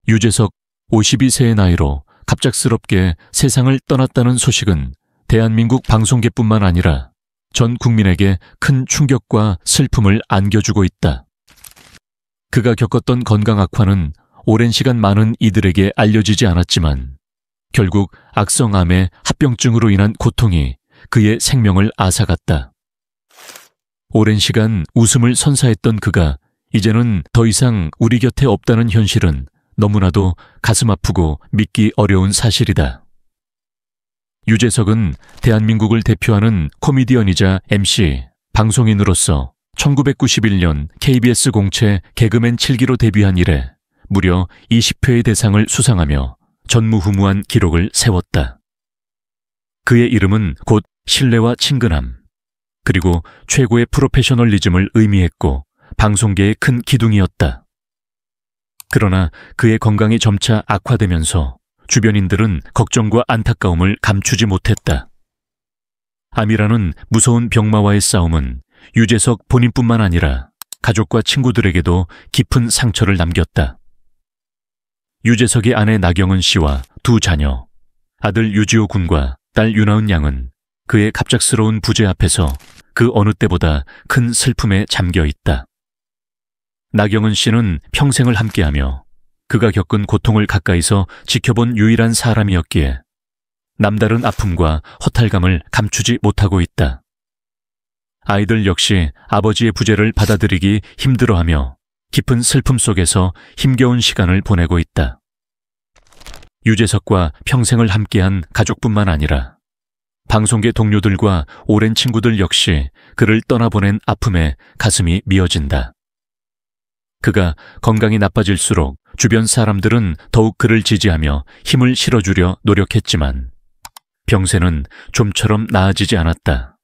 유재석 52세의 나이로 갑작스럽게 세상을 떠났다는 소식은 대한민국 방송계뿐만 아니라 전 국민에게 큰 충격과 슬픔을 안겨주고 있다. 그가 겪었던 건강 악화는 오랜 시간 많은 이들에게 알려지지 않았지만 결국 악성암의 합병증으로 인한 고통이 그의 생명을 앗아갔다. 오랜 시간 웃음을 선사했던 그가 이제는 더 이상 우리 곁에 없다는 현실은 너무나도 가슴 아프고 믿기 어려운 사실이다. 유재석은 대한민국을 대표하는 코미디언이자 MC, 방송인으로서 1991년 KBS 공채 개그맨 7기로 데뷔한 이래 무려 20회의 대상을 수상하며 전무후무한 기록을 세웠다. 그의 이름은 곧 신뢰와 친근함, 그리고 최고의 프로페셔널리즘을 의미했고 방송계의 큰 기둥이었다. 그러나 그의 건강이 점차 악화되면서 주변인들은 걱정과 안타까움을 감추지 못했다. 암이라는 무서운 병마와의 싸움은 유재석 본인뿐만 아니라 가족과 친구들에게도 깊은 상처를 남겼다. 유재석의 아내 나경은 씨와 두 자녀, 아들 유지호 군과 딸 윤하은 양은 그의 갑작스러운 부재 앞에서 그 어느 때보다 큰 슬픔에 잠겨 있다. 나경은 씨는 평생을 함께하며 그가 겪은 고통을 가까이서 지켜본 유일한 사람이었기에 남다른 아픔과 허탈감을 감추지 못하고 있다. 아이들 역시 아버지의 부재를 받아들이기 힘들어하며 깊은 슬픔 속에서 힘겨운 시간을 보내고 있다. 유재석과 평생을 함께한 가족뿐만 아니라 방송계 동료들과 오랜 친구들 역시 그를 떠나보낸 아픔에 가슴이 미어진다. 그가 건강이 나빠질수록 주변 사람들은 더욱 그를 지지하며 힘을 실어주려 노력했지만 병세는 좀처럼 나아지지 않았다.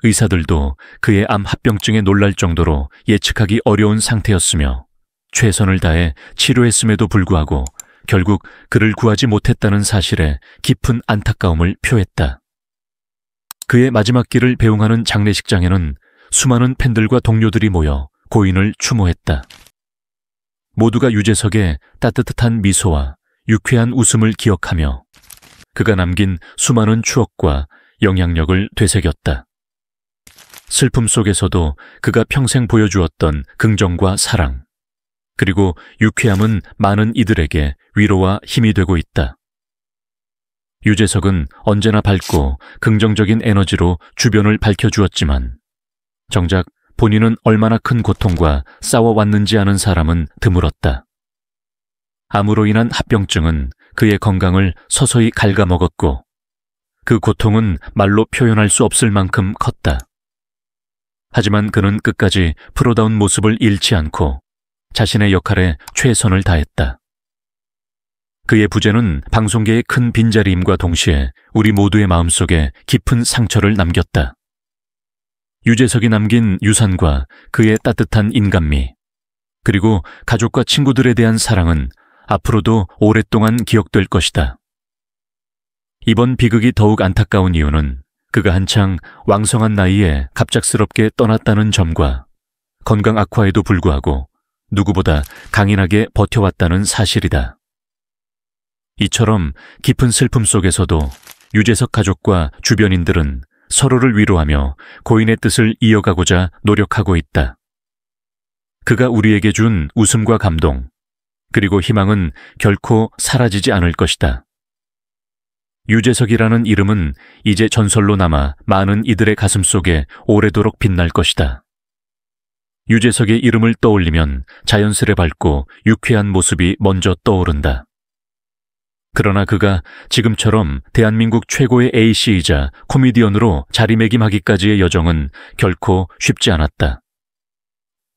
의사들도 그의 암 합병증에 놀랄 정도로 예측하기 어려운 상태였으며 최선을 다해 치료했음에도 불구하고 결국 그를 구하지 못했다는 사실에 깊은 안타까움을 표했다. 그의 마지막 길을 배웅하는 장례식장에는 수많은 팬들과 동료들이 모여 고인을 추모했다. 모두가 유재석의 따뜻한 미소와 유쾌한 웃음을 기억하며 그가 남긴 수많은 추억과 영향력을 되새겼다. 슬픔 속에서도 그가 평생 보여주었던 긍정과 사랑, 그리고 유쾌함은 많은 이들에게 위로와 힘이 되고 있다. 유재석은 언제나 밝고 긍정적인 에너지로 주변을 밝혀주었지만 정작 본인은 얼마나 큰 고통과 싸워왔는지 아는 사람은 드물었다. 암으로 인한 합병증은 그의 건강을 서서히 갉아먹었고 그 고통은 말로 표현할 수 없을 만큼 컸다. 하지만 그는 끝까지 프로다운 모습을 잃지 않고 자신의 역할에 최선을 다했다. 그의 부재는 방송계의 큰 빈자리임과 동시에 우리 모두의 마음속에 깊은 상처를 남겼다. 유재석이 남긴 유산과 그의 따뜻한 인간미, 그리고 가족과 친구들에 대한 사랑은 앞으로도 오랫동안 기억될 것이다. 이번 비극이 더욱 안타까운 이유는 그가 한창 왕성한 나이에 갑작스럽게 떠났다는 점과 건강 악화에도 불구하고 누구보다 강인하게 버텨왔다는 사실이다. 이처럼 깊은 슬픔 속에서도 유재석 가족과 주변인들은 서로를 위로하며 고인의 뜻을 이어가고자 노력하고 있다. 그가 우리에게 준 웃음과 감동, 그리고 희망은 결코 사라지지 않을 것이다. 유재석이라는 이름은 이제 전설로 남아 많은 이들의 가슴 속에 오래도록 빛날 것이다. 유재석의 이름을 떠올리면 자연스레 밝고 유쾌한 모습이 먼저 떠오른다. 그러나 그가 지금처럼 대한민국 최고의 A씨이자 코미디언으로 자리매김하기까지의 여정은 결코 쉽지 않았다.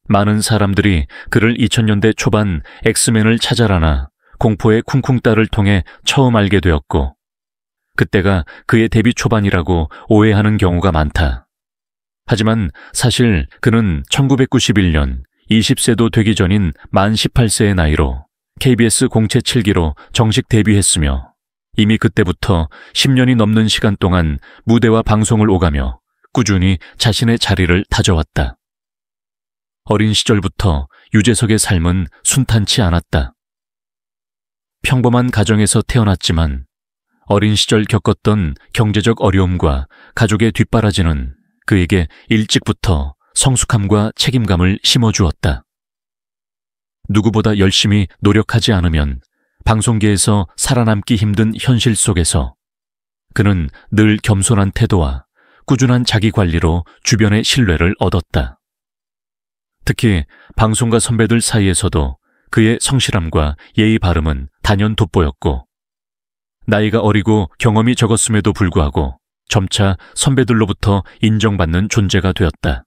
많은 사람들이 그를 2000년대 초반 엑스맨을 찾아라나 공포의 쿵쿵따를 통해 처음 알게 되었고 그때가 그의 데뷔 초반이라고 오해하는 경우가 많다. 하지만 사실 그는 1991년 20세도 되기 전인 만 18세의 나이로 KBS 공채 7기로 정식 데뷔했으며 이미 그때부터 10년이 넘는 시간 동안 무대와 방송을 오가며 꾸준히 자신의 자리를 다져왔다. 어린 시절부터 유재석의 삶은 순탄치 않았다. 평범한 가정에서 태어났지만 어린 시절 겪었던 경제적 어려움과 가족의 뒷바라지는 그에게 일찍부터 성숙함과 책임감을 심어주었다. 누구보다 열심히 노력하지 않으면 방송계에서 살아남기 힘든 현실 속에서 그는 늘 겸손한 태도와 꾸준한 자기관리로 주변의 신뢰를 얻었다. 특히 방송가 선배들 사이에서도 그의 성실함과 예의 바름은 단연 돋보였고, 나이가 어리고 경험이 적었음에도 불구하고 점차 선배들로부터 인정받는 존재가 되었다.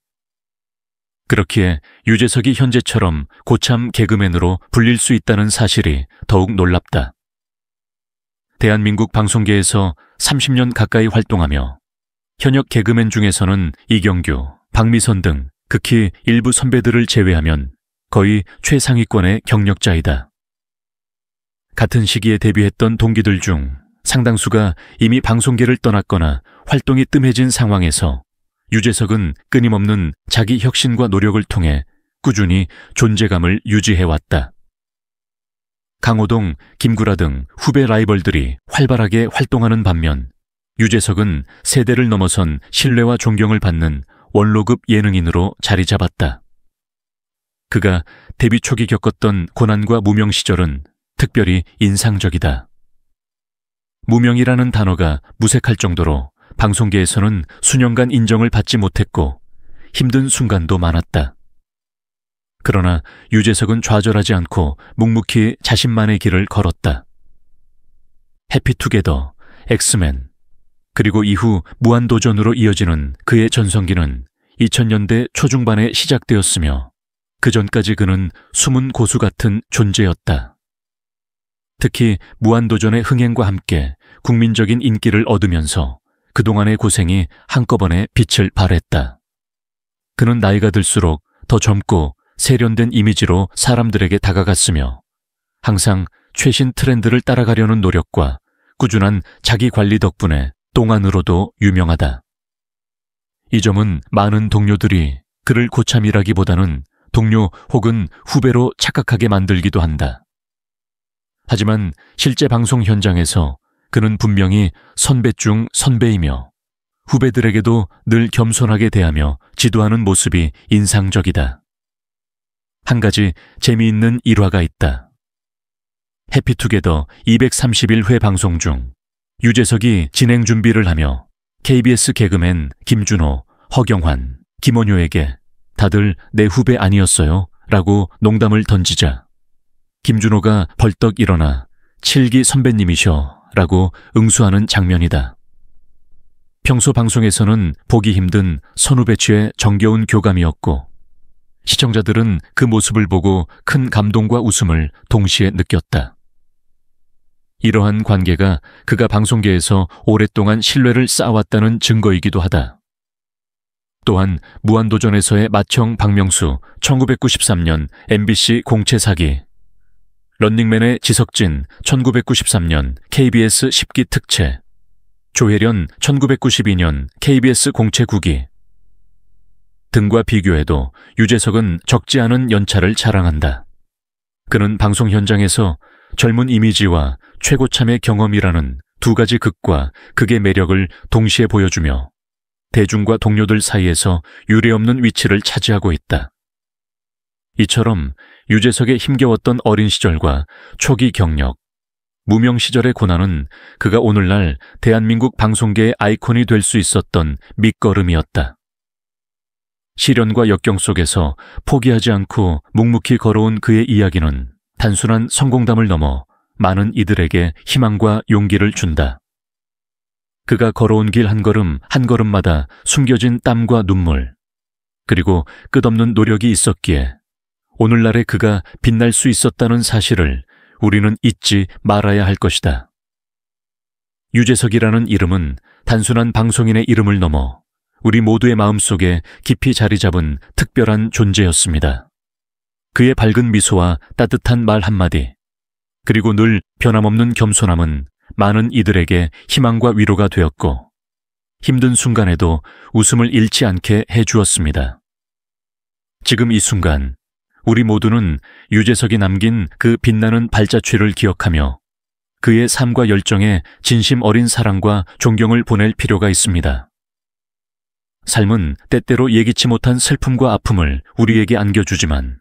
그렇기에 유재석이 현재처럼 고참 개그맨으로 불릴 수 있다는 사실이 더욱 놀랍다. 대한민국 방송계에서 30년 가까이 활동하며 현역 개그맨 중에서는 이경규, 박미선 등 극히 일부 선배들을 제외하면 거의 최상위권의 경력자이다. 같은 시기에 데뷔했던 동기들 중 상당수가 이미 방송계를 떠났거나 활동이 뜸해진 상황에서 유재석은 끊임없는 자기 혁신과 노력을 통해 꾸준히 존재감을 유지해왔다. 강호동, 김구라 등 후배 라이벌들이 활발하게 활동하는 반면 유재석은 세대를 넘어선 신뢰와 존경을 받는 원로급 예능인으로 자리 잡았다. 그가 데뷔 초기 겪었던 고난과 무명 시절은 특별히 인상적이다. 무명이라는 단어가 무색할 정도로 방송계에서는 수년간 인정을 받지 못했고 힘든 순간도 많았다. 그러나 유재석은 좌절하지 않고 묵묵히 자신만의 길을 걸었다. 해피투게더, 엑스맨, 그리고 이후 무한도전으로 이어지는 그의 전성기는 2000년대 초중반에 시작되었으며 그 전까지 그는 숨은 고수 같은 존재였다. 특히 무한도전의 흥행과 함께 국민적인 인기를 얻으면서 그동안의 고생이 한꺼번에 빛을 발했다. 그는 나이가 들수록 더 젊고 세련된 이미지로 사람들에게 다가갔으며 항상 최신 트렌드를 따라가려는 노력과 꾸준한 자기 관리 덕분에 동안으로도 유명하다. 이 점은 많은 동료들이 그를 고참이라기보다는 동료 혹은 후배로 착각하게 만들기도 한다. 하지만 실제 방송 현장에서 그는 분명히 선배 중 선배이며 후배들에게도 늘 겸손하게 대하며 지도하는 모습이 인상적이다. 한 가지 재미있는 일화가 있다. 해피투게더 231회 방송 중 유재석이 진행 준비를 하며 KBS 개그맨 김준호, 허경환, 김원효에게 다들 내 후배 아니었어요? 라고 농담을 던지자 김준호가 벌떡 일어나 7기 선배님이셔 라고 응수하는 장면이다. 평소 방송에서는 보기 힘든 선후배치의 정겨운 교감이었고 시청자들은 그 모습을 보고 큰 감동과 웃음을 동시에 느꼈다. 이러한 관계가 그가 방송계에서 오랫동안 신뢰를 쌓아왔다는 증거이기도 하다. 또한 무한도전에서의 맏형 박명수 1993년 MBC 공채 사기, 런닝맨의 지석진 1993년 KBS 10기 특채, 조혜련 1992년 KBS 공채 9기 등과 비교해도 유재석은 적지 않은 연차를 자랑한다. 그는 방송 현장에서 젊은 이미지와 최고참의 경험이라는 두 가지 극과 극의 매력을 동시에 보여주며 대중과 동료들 사이에서 유례없는 위치를 차지하고 있다. 이처럼 유재석의 힘겨웠던 어린 시절과 초기 경력, 무명 시절의 고난은 그가 오늘날 대한민국 방송계의 아이콘이 될 수 있었던 밑거름이었다. 시련과 역경 속에서 포기하지 않고 묵묵히 걸어온 그의 이야기는 단순한 성공담을 넘어 많은 이들에게 희망과 용기를 준다. 그가 걸어온 길 한 걸음 한 걸음마다 숨겨진 땀과 눈물, 그리고 끝없는 노력이 있었기에 오늘날의 그가 빛날 수 있었다는 사실을 우리는 잊지 말아야 할 것이다. 유재석이라는 이름은 단순한 방송인의 이름을 넘어 우리 모두의 마음속에 깊이 자리 잡은 특별한 존재였습니다. 그의 밝은 미소와 따뜻한 말 한마디, 그리고 늘 변함없는 겸손함은 많은 이들에게 희망과 위로가 되었고 힘든 순간에도 웃음을 잃지 않게 해주었습니다. 지금 이 순간 우리 모두는 유재석이 남긴 그 빛나는 발자취를 기억하며 그의 삶과 열정에 진심 어린 사랑과 존경을 보낼 필요가 있습니다. 삶은 때때로 예기치 못한 슬픔과 아픔을 우리에게 안겨주지만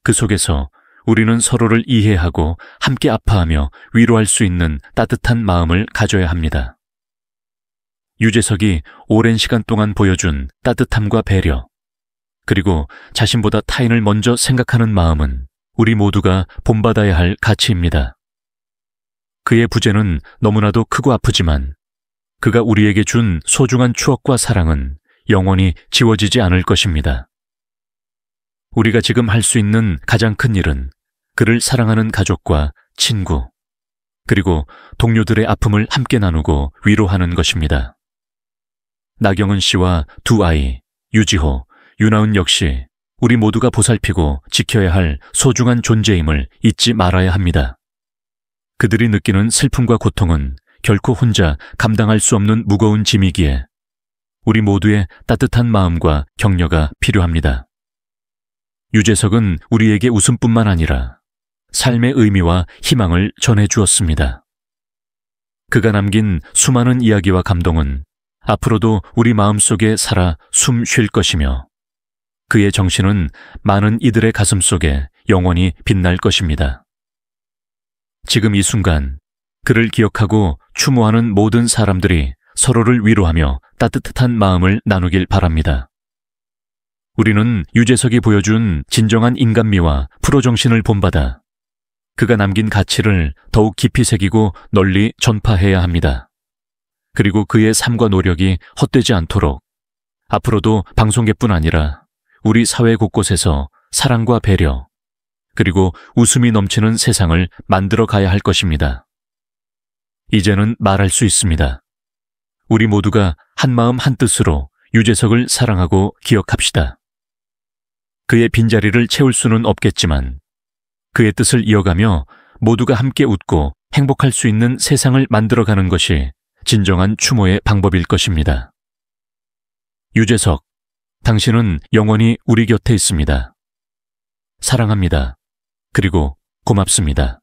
그 속에서 우리는 서로를 이해하고 함께 아파하며 위로할 수 있는 따뜻한 마음을 가져야 합니다. 유재석이 오랜 시간 동안 보여준 따뜻함과 배려, 그리고 자신보다 타인을 먼저 생각하는 마음은 우리 모두가 본받아야 할 가치입니다. 그의 부재는 너무나도 크고 아프지만 그가 우리에게 준 소중한 추억과 사랑은 영원히 지워지지 않을 것입니다. 우리가 지금 할 수 있는 가장 큰 일은 그를 사랑하는 가족과 친구, 그리고 동료들의 아픔을 함께 나누고 위로하는 것입니다. 나경은 씨와 두 아이, 유지호, 유나은 역시 우리 모두가 보살피고 지켜야 할 소중한 존재임을 잊지 말아야 합니다. 그들이 느끼는 슬픔과 고통은 결코 혼자 감당할 수 없는 무거운 짐이기에 우리 모두의 따뜻한 마음과 격려가 필요합니다. 유재석은 우리에게 웃음뿐만 아니라 삶의 의미와 희망을 전해주었습니다. 그가 남긴 수많은 이야기와 감동은 앞으로도 우리 마음속에 살아 숨 쉴 것이며 그의 정신은 많은 이들의 가슴 속에 영원히 빛날 것입니다. 지금 이 순간 그를 기억하고 추모하는 모든 사람들이 서로를 위로하며 따뜻한 마음을 나누길 바랍니다. 우리는 유재석이 보여준 진정한 인간미와 프로정신을 본받아 그가 남긴 가치를 더욱 깊이 새기고 널리 전파해야 합니다. 그리고 그의 삶과 노력이 헛되지 않도록 앞으로도 방송계뿐 아니라 우리 사회 곳곳에서 사랑과 배려, 그리고 웃음이 넘치는 세상을 만들어 가야 할 것입니다. 이제는 말할 수 있습니다. 우리 모두가 한마음 한뜻으로 유재석을 사랑하고 기억합시다. 그의 빈자리를 채울 수는 없겠지만 그의 뜻을 이어가며 모두가 함께 웃고 행복할 수 있는 세상을 만들어가는 것이 진정한 추모의 방법일 것입니다. 유재석, 당신은 영원히 우리 곁에 있습니다. 사랑합니다. 그리고 고맙습니다.